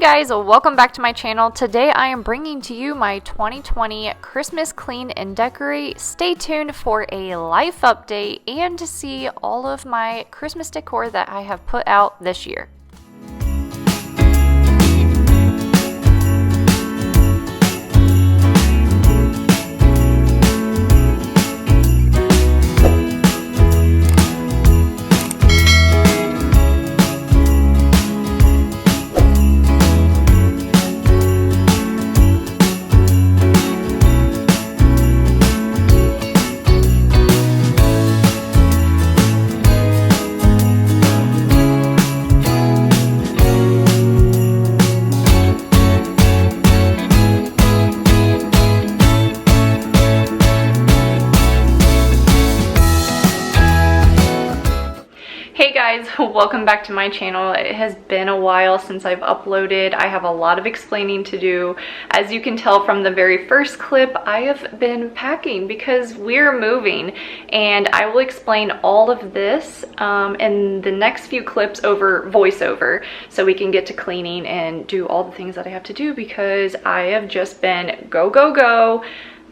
guys, welcome back to my channel. Today I am bringing to you my 2020 Christmas Clean and Decorate. Stay tuned for a life update and to see all of my Christmas decor that I have put out this year. Hey guys, welcome back to my channel. It has been a while since I've uploaded. I have a lot of explaining to do. As you can tell from the very first clip, I have been packing because we're moving, and I will explain all of this in the next few clips over voiceover so we can get to cleaning and do all the things that I have to do because I have just been go, go, go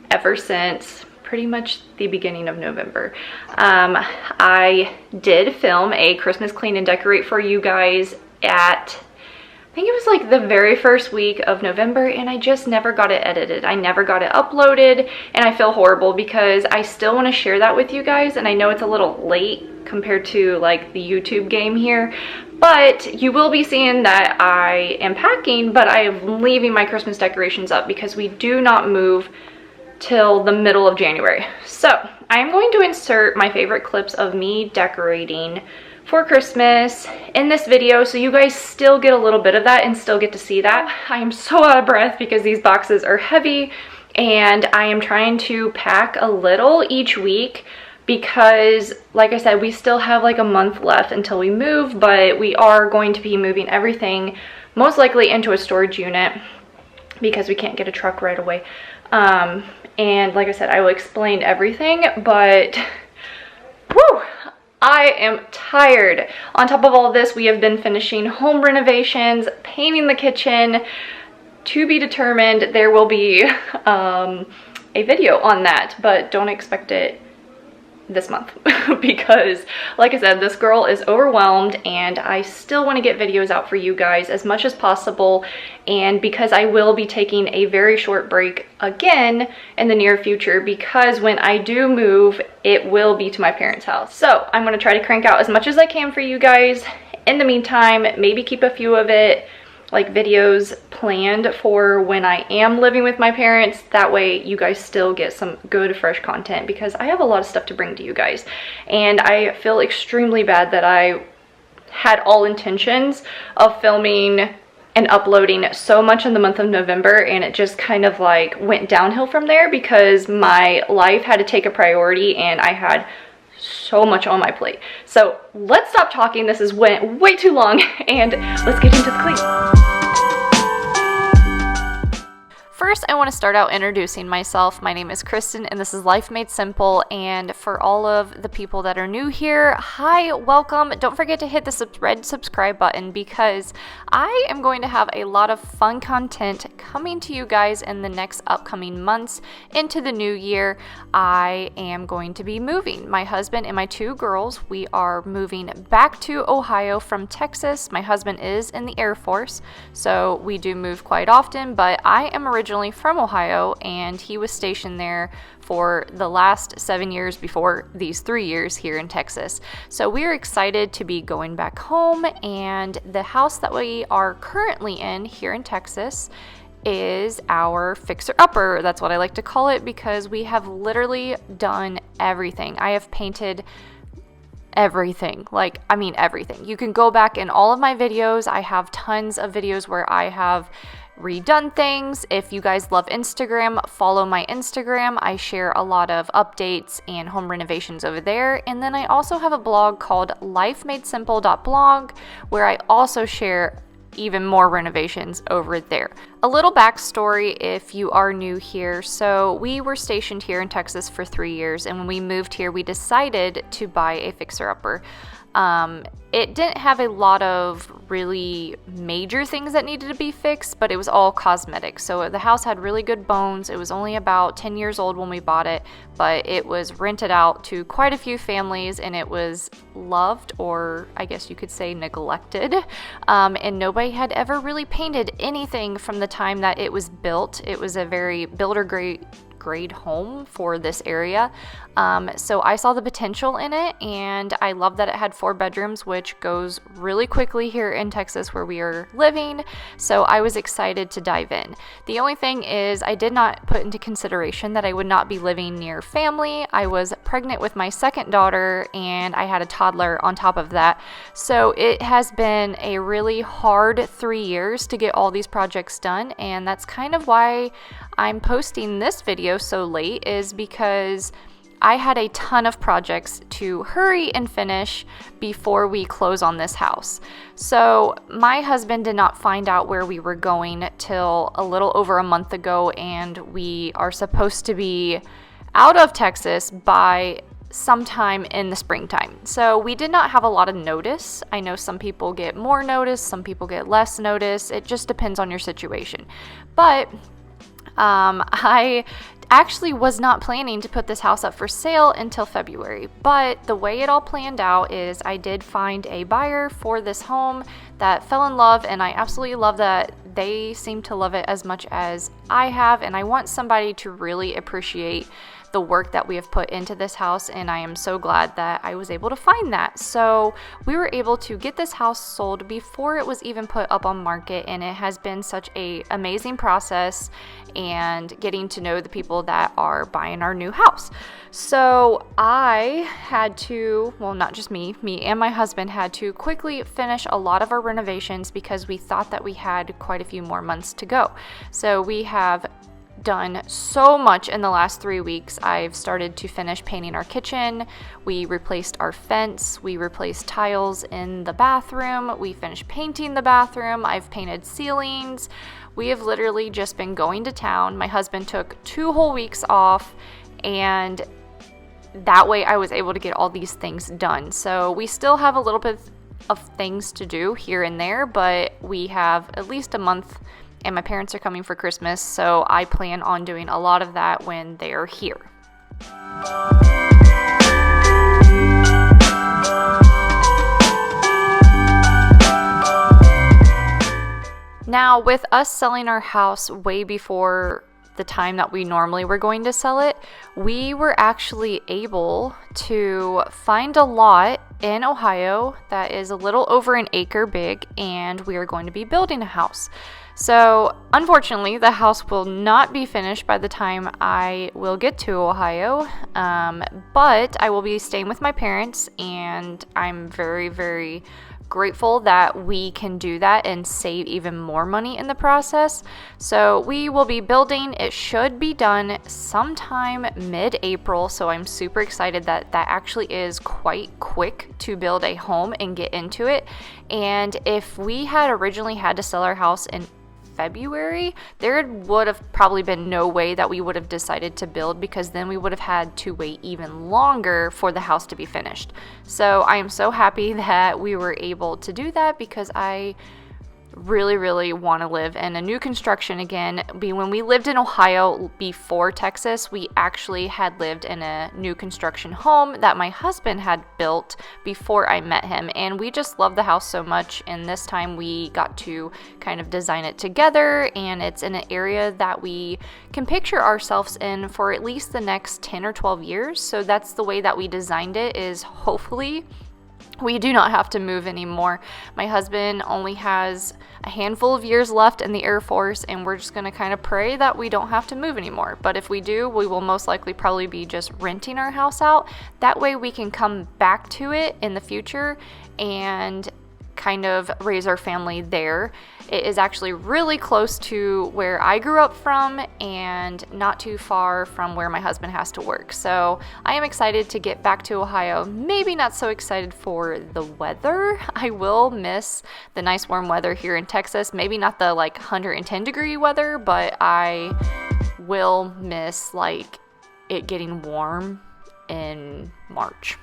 ever since pretty much the beginning of November. I did film a Christmas Clean and Decorate for you guys at, I think it was like the very first week of November, and I just never got it edited. I never got it uploaded, and I feel horrible because I still want to share that with you guys, and I know it's a little late compared to like the YouTube game here, but you will be seeing that I am packing, but I am leaving my Christmas decorations up because we do not move till the middle of January. So I am going to insert my favorite clips of me decorating for Christmas in this video so you guys still get a little bit of that and still get to see that. I am so out of breath because these boxes are heavy and I am trying to pack a little each week because, like I said, we still have like a month left until we move, but we are going to be moving everything most likely into a storage unit because we can't get a truck right away. And like I said, I will explain everything, but whew, I am tired. On top of all this, we have been finishing home renovations, painting the kitchen. To be determined, there will be a video on that, but don't expect it this month because, like I said, this girl is overwhelmed and I still want to get videos out for you guys as much as possible, and because I will be taking a very short break again in the near future because when I do move, it will be to my parents' house. So I'm going to try to crank out as much as I can for you guys. In the meantime, maybe keep a few of it like videos planned for when I am living with my parents. That way you guys still get some good fresh content because I have a lot of stuff to bring to you guys, and I feel extremely bad that I had all intentions of filming and uploading so much in the month of November, and it just kind of like went downhill from there because my life had to take a priority and I had so much on my plate. So let's stop talking. This has went way too long and let's get into the clean. First, I want to start out introducing myself. My name is Kristen and this is Life Made Simple, and for all of the people that are new here, hi, welcome. Don't forget to hit the red subscribe button because I am going to have a lot of fun content coming to you guys in the next upcoming months into the new year. I am going to be moving. My husband and my two girls, we are moving back to Ohio from Texas. My husband is in the Air Force, so we do move quite often, but I am originally from Ohio and he was stationed there for the last 7 years before these 3 years here in Texas. So we're excited to be going back home, and the house that we are currently in here in Texas is our fixer-upper. That's what I like to call it because we have literally done everything. I have painted everything, like I mean everything. You can go back in all of my videos. I have tons of videos where I have redone things. If you guys love Instagram, follow my Instagram. I share a lot of updates and home renovations over there. And then I also have a blog called lifemadesimple.blog where I also share even more renovations over there. A little backstory if you are new here. So we were stationed here in Texas for 3 years, and when we moved here, we decided to buy a fixer-upper. It didn't have a lot of really major things that needed to be fixed, but it was all cosmetic. So the house had really good bones. It was only about 10 years old when we bought it, but it was rented out to quite a few families, and it was loved, or I guess you could say neglected. And nobody had ever really painted anything from the time that it was built. It was a very builder grade home for this area. So I saw the potential in it, and I love that it had 4 bedrooms, which goes really quickly here in Texas where we are living. So I was excited to dive in. The only thing is I did not put into consideration that I would not be living near family. I was pregnant with my second daughter, and I had a toddler on top of that. So it has been a really hard 3 years to get all these projects done, and that's kind of why I'm posting this video so late, is because I had a ton of projects to hurry and finish before we close on this house. So my husband did not find out where we were going till a little over a month ago, and we are supposed to be out of Texas by sometime in the springtime. So we did not have a lot of notice. I know some people get more notice, some people get less notice. It just depends on your situation. But I actually was not planning to put this house up for sale until February, but the way it all planned out is I did find a buyer for this home that fell in love, and I absolutely love that they seem to love it as much as I have, and I want somebody to really appreciate the work that we have put into this house, and I am so glad that I was able to find that. So we were able to get this house sold before it was even put up on market, and it has been such a amazing process and getting to know the people that are buying our new house. So I had to, well, not just me and my husband had to quickly finish a lot of our renovations because we thought that we had quite a few more months to go. So we have done so much in the last 3 weeks. I've started to finish painting our kitchen. We replaced our fence. We replaced tiles in the bathroom. We finished painting the bathroom. I've painted ceilings. We have literally just been going to town. My husband took 2 whole weeks off, and that way I was able to get all these things done. So we still have a little bit of things to do here and there, but we have at least a month, and my parents are coming for Christmas, so I plan on doing a lot of that when they're here. Now, with us selling our house way before the time that we normally were going to sell it, we were actually able to find a lot in Ohio that is a little over an acre big, and we are going to be building a house. So unfortunately, the house will not be finished by the time I will get to Ohio, but I will be staying with my parents, and I'm very, very grateful that we can do that and save even more money in the process. So we will be building. It should be done sometime mid-April, so I'm super excited that that actually is quite quick to build a home and get into it. And if we had originally had to sell our house in February, there would have probably been no way that we would have decided to build, because then we would have had to wait even longer for the house to be finished. So I am so happy that we were able to do that, because I really, really want to live in a new construction again. When we lived in Ohio before Texas, we actually had lived in a new construction home that my husband had built before I met him, and we just loved the house so much, and this time we got to kind of design it together, and it's in an area that we can picture ourselves in for at least the next 10 or 12 years. So that's the way that we designed it, is hopefully we do not have to move anymore. My husband only has a handful of years left in the Air Force, and we're just going to kind of pray that we don't have to move anymore. But if we do, we will most likely probably be just renting our house out. That way we can come back to it in the future and kind of raise our family there. It is actually really close to where I grew up from, and not too far from where my husband has to work. So I am excited to get back to Ohio. Maybe not so excited for the weather. I will miss the nice warm weather here in Texas. Maybe not the like 110 degree weather, but I will miss like it getting warm in March.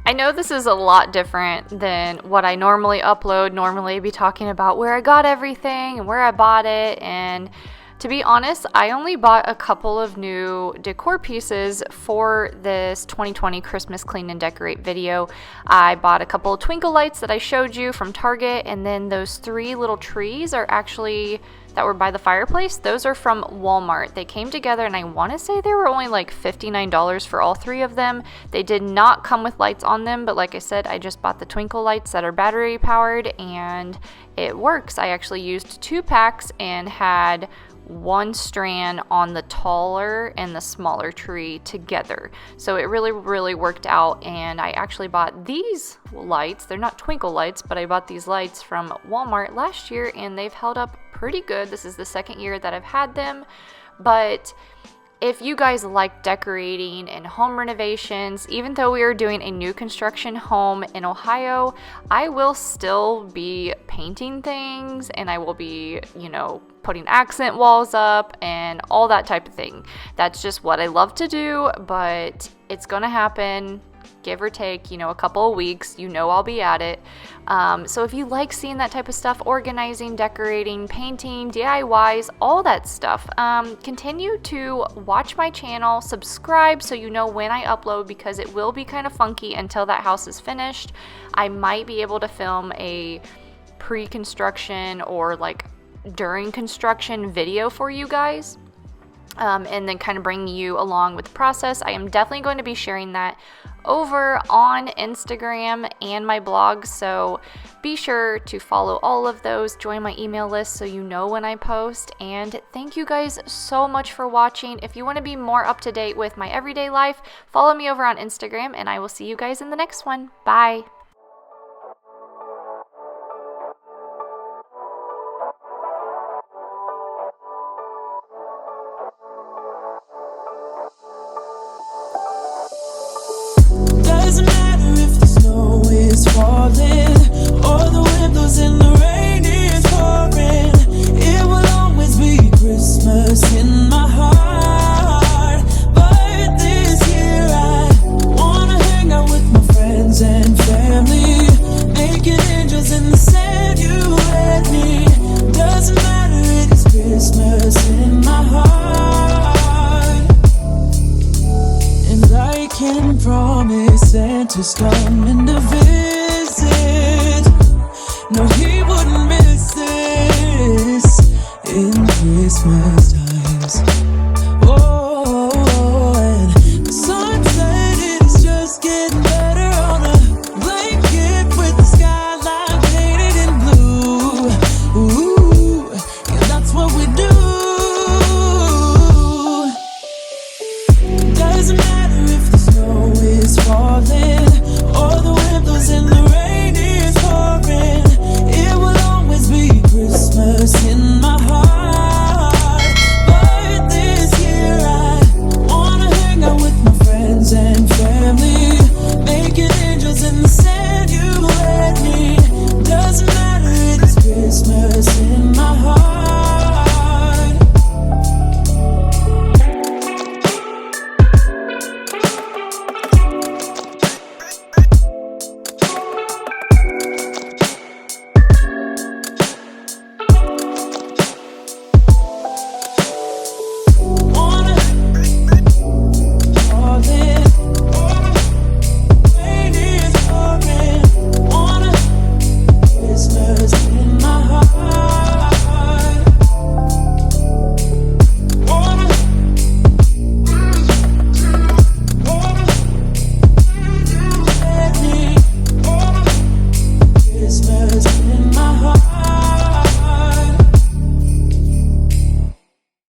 I know this is a lot different than what I normally upload. Normally I'd be talking about where I got everything and where I bought it, and to be honest, I only bought a couple of new decor pieces for this 2020 Christmas Clean and Decorate video. I bought a couple of twinkle lights that I showed you from Target, and then those 3 little trees are actually that were by the fireplace. Those are from Walmart. They came together and I want to say they were only like $59 for all 3 of them. They did not come with lights on them, but like I said, I just bought the twinkle lights that are battery powered and it works. I actually used 2 packs and had 1 strand on the taller and the smaller tree together. So it really worked out, and I actually bought these lights. They're not twinkle lights, but I bought these lights from Walmart last year and they've held up pretty good. This is the 2nd year that I've had them, but if you guys like decorating and home renovations, even though we are doing a new construction home in Ohio, I will still be painting things and I will be, putting accent walls up and all that type of thing. That's just what I love to do, but it's gonna happen, give or take, a couple of weeks. I'll be at it. So if you like seeing that type of stuff, organizing, decorating, painting, DIYs, all that stuff, continue to watch my channel, subscribe so you know when I upload, because it will be kind of funky until that house is finished. I might be able to film a pre-construction or like during construction video for you guys. And then kind of bring you along with the process. I am definitely going to be sharing that over on Instagram and my blog, so be sure to follow all of those, join my email list so you know when I post, and thank you guys so much for watching. If you want to be more up to date with my everyday life, follow me over on Instagram, and I will see you guys in the next one. Bye! Doesn't matter if the snow is falling or the windows in the rain is pouring. It will always be Christmas in my heart. But this year I wanna hang out with my friends and family, making angels in the sand, you and me. Doesn't matter, it is Christmas in my heart. And I can promise Santa's coming to visit. No, he wouldn't miss this in Christmas times.